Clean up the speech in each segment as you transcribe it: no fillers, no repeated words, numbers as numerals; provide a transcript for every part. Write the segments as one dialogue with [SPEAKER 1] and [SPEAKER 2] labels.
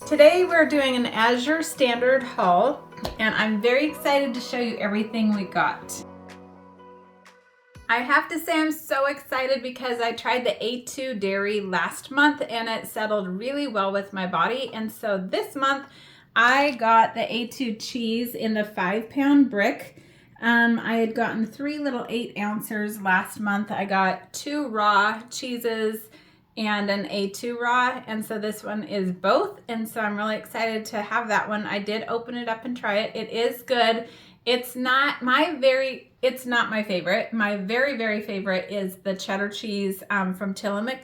[SPEAKER 1] Today we're doing an Azure Standard haul, and I'm very excited to show you everything we got. I have to say I'm so excited because I tried the A2 dairy last month and it settled really well with my body. And so this month I got the A2 cheese in the 5-pound brick. I had gotten 3 little 8-ouncers last month. I got 2 raw cheeses and an A2 raw, and so this one is both, and so I'm really excited to have that one. I did open it up and try it. It is good. It's not my favorite. My very favorite is the cheddar cheese from Tillamook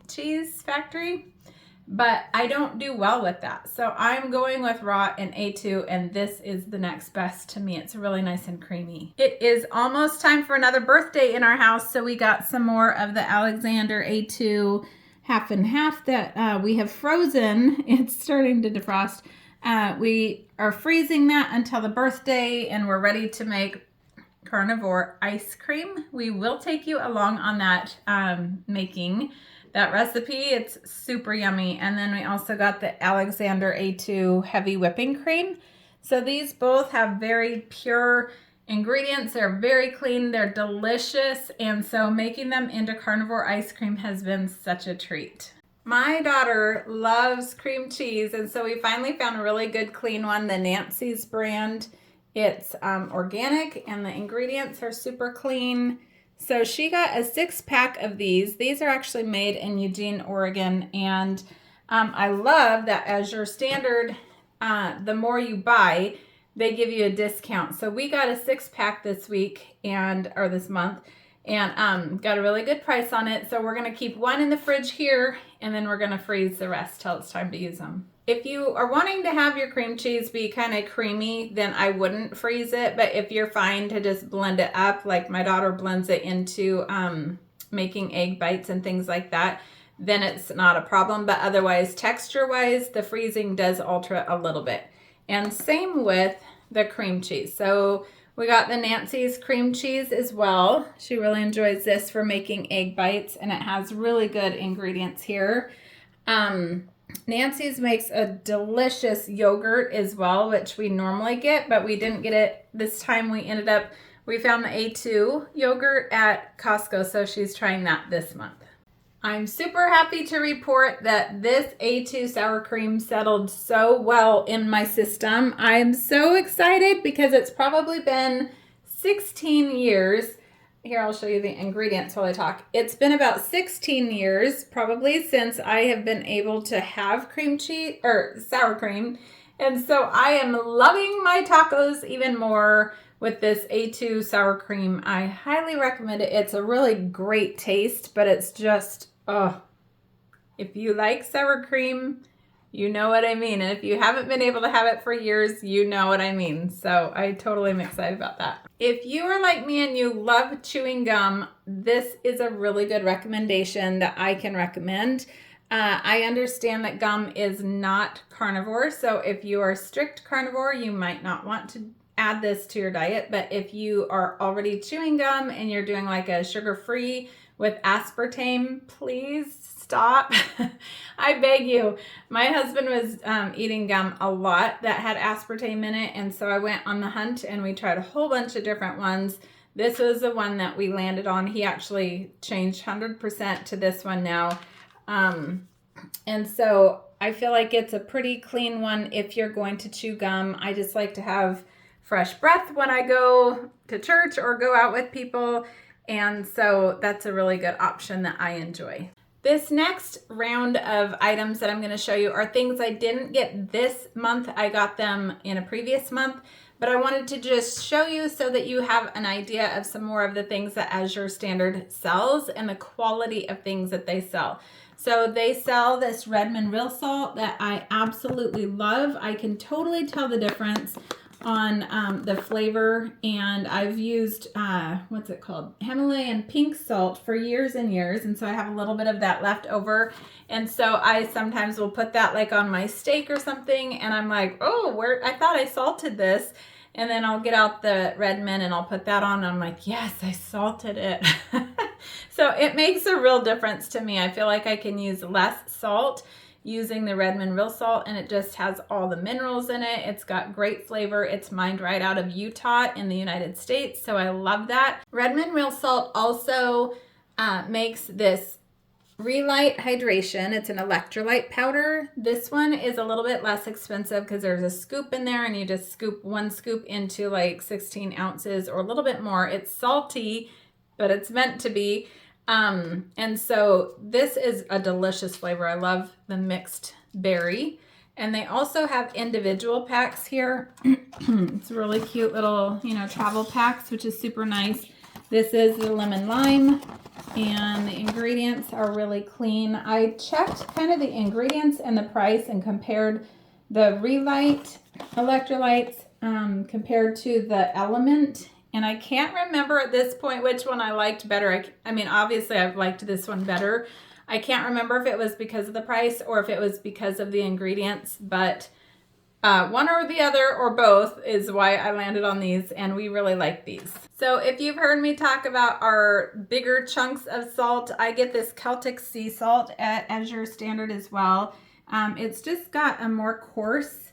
[SPEAKER 1] Cheese Factory, but I don't do well with that. So I'm going with raw and A2, and this is the next best to me. It's really nice and creamy. It is almost time for another birthday in our house, so we got some more of the Alexander A2 half and half that we have frozen. It's starting to defrost. We are freezing that until the birthday, and we're ready to make carnivore ice cream. We will take you along on that making that recipe. It's super yummy. And then we also got the Alexander A2 heavy whipping cream. So these both have very pure ingredients. They're very clean, they're delicious, and so making them into carnivore ice cream has been such a treat. My daughter loves cream cheese, and so we finally found a really good clean one, the Nancy's brand. It's organic and the ingredients are super clean. So she got a 6-pack of these. These are actually made in Eugene, Oregon, and I love that Azure Standard, the more you buy, they give you a discount. So we got a 6-pack this month and got a really good price on it. So we're gonna keep one in the fridge here, and then we're gonna freeze the rest till it's time to use them. If you are wanting to have your cream cheese be kind of creamy, then I wouldn't freeze it. But if you're fine to just blend it up, like my daughter blends it into making egg bites and things like that, then it's not a problem. But otherwise, texture-wise, the freezing does alter it a little bit. And same with the cream cheese. So we got the Nancy's cream cheese as well. She really enjoys this for making egg bites, and it has really good ingredients here. Nancy's makes a delicious yogurt as well, which we normally get, but we didn't get it this time. We found the A2 yogurt at Costco, so she's trying that this month. I'm super happy to report that this A2 sour cream settled so well in my system. I'm so excited because it's probably been 16 years. Here, I'll show you the ingredients while I talk. It's been about 16 years probably since I have been able to have cream cheese or sour cream. And so I am loving my tacos even more with this A2 sour cream. I highly recommend it. It's a really great taste, but it's just, if you like sour cream, you know what I mean. And if you haven't been able to have it for years, you know what I mean. So I totally am excited about that. If you are like me and you love chewing gum, this is a really good recommendation that I can recommend. I understand that gum is not carnivore. So if you are a strict carnivore, you might not want to add this to your diet. But if you are already chewing gum and you're doing like a sugar-free with aspartame, please stop. I beg you. My husband was eating gum a lot that had aspartame in it, and so I went on the hunt and we tried a whole bunch of different ones. This was the one that we landed on. He actually changed 100% to this one now. And so I feel like it's a pretty clean one if you're going to chew gum. I just like to have fresh breath when I go to church or go out with people. And so that's a really good option that I enjoy. This next round of items that I'm going to show you are things I didn't get this month. I got them in a previous month, but I wanted to just show you so that you have an idea of some more of the things that Azure Standard sells and the quality of things that they sell. So they sell this Redmond real salt that I absolutely love. I can totally tell the difference on the flavor, and I've used what's it called, Himalayan pink salt for years and years, and so I have a little bit of that left over, and so I sometimes will put that like on my steak or something, and I'm like, oh, I thought I salted this, and then I'll get out the Redmond and I'll put that on, and I'm like, yes, I salted it. So it makes a real difference to me. I feel like I can use less salt using the Redmond Real Salt, and it just has all the minerals in it. It's got great flavor. It's mined right out of Utah in the United States, so I love that. Redmond Real Salt also makes this Relight Hydration. It's an electrolyte powder. This one is a little bit less expensive because there's a scoop in there, and you just scoop 1 scoop into like 16 ounces or a little bit more. It's salty, but it's meant to be. And so this is a delicious flavor. I love the mixed berry. And they also have individual packs here. It's really cute little, travel packs, which is super nice. This is the lemon lime, and the ingredients are really clean. I checked kind of the ingredients and the price and compared the Relight electrolytes compared to the Element. And I can't remember at this point which one I liked better. I mean, obviously I've liked this one better. I can't remember if it was because of the price or if it was because of the ingredients, but one or the other or both is why I landed on these, and we really like these. So if you've heard me talk about our bigger chunks of salt, I get this Celtic sea salt at Azure Standard as well. It's just got a more coarse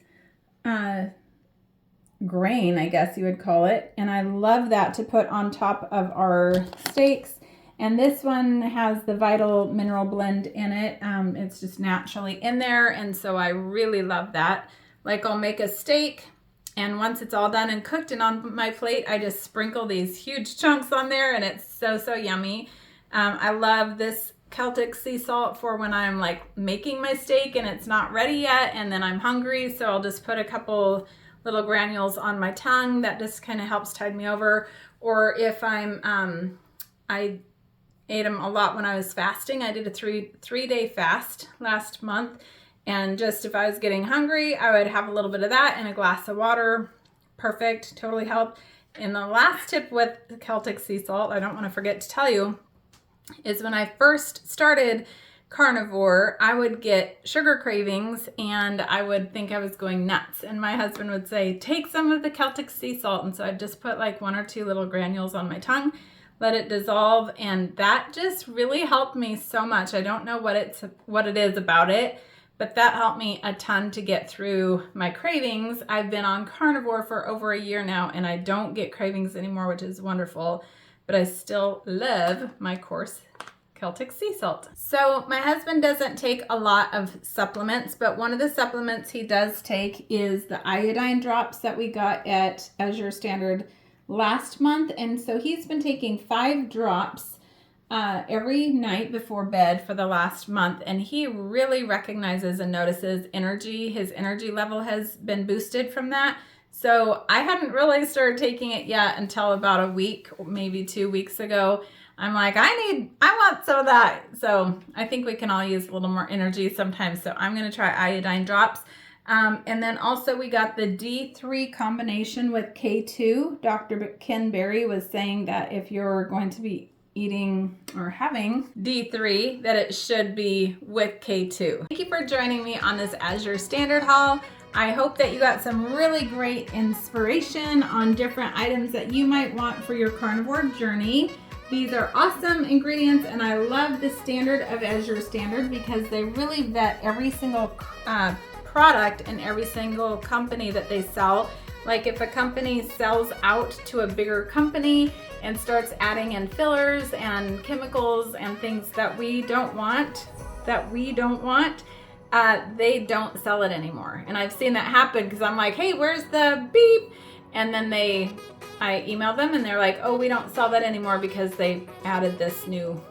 [SPEAKER 1] grain, I guess you would call it, and I love that to put on top of our steaks. And this one has the Vital Mineral Blend in it. It's just naturally in there, and so I really love that. Like, I'll make a steak, and once it's all done and cooked and on my plate, I just sprinkle these huge chunks on there, and it's so yummy. I love this Celtic sea salt for when I'm like making my steak and it's not ready yet, and then I'm hungry, so I'll just put a couple little granules on my tongue. That just kind of helps tide me over. Or if I ate them a lot when I was fasting. I did a three-day fast last month, and just if I was getting hungry, I would have a little bit of that and a glass of water. Perfect, totally helped. And the last tip with the Celtic sea salt, I don't want to forget to tell you, is when I first started carnivore, I would get sugar cravings and I would think I was going nuts. And my husband would say, take some of the Celtic sea salt. And so I'd just put like 1 or 2 little granules on my tongue, let it dissolve, and that just really helped me so much. I don't know what it is about it, but that helped me a ton to get through my cravings. I've been on carnivore for over a year now, and I don't get cravings anymore, which is wonderful, but I still love my coarse Celtic sea salt. So my husband doesn't take a lot of supplements, but one of the supplements he does take is the iodine drops that we got at Azure Standard last month. And so he's been taking 5 drops every night before bed for the last month, and he really recognizes and notices energy. His energy level has been boosted from that. So I hadn't really started taking it yet until about a week, maybe 2 weeks ago. I'm like, I want some of that. So I think we can all use a little more energy sometimes. So I'm going to try iodine drops. And then also we got the D3 combination with K2. Dr. Ken Berry was saying that if you're going to be eating or having D3, that it should be with K2. Thank you for joining me on this Azure Standard haul. I hope that you got some really great inspiration on different items that you might want for your carnivore journey. These are awesome ingredients, and I love the standard of Azure Standard because they really vet every single product and every single company that they sell. Like if a company sells out to a bigger company and starts adding in fillers and chemicals and things that we don't want, they don't sell it anymore. And I've seen that happen because I'm like, hey, where's the beep? And then I email them and they're like, oh, we don't sell that anymore because they added this new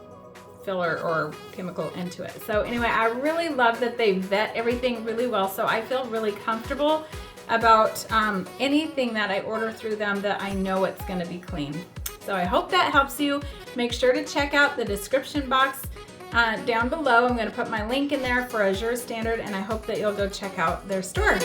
[SPEAKER 1] filler or chemical into it. So anyway, I really love that they vet everything really well. So I feel really comfortable about anything that I order through them, that I know it's going to be clean. So I hope that helps you. Make sure to check out the description box down below. I'm going to put my link in there for Azure Standard, and I hope that you'll go check out their store.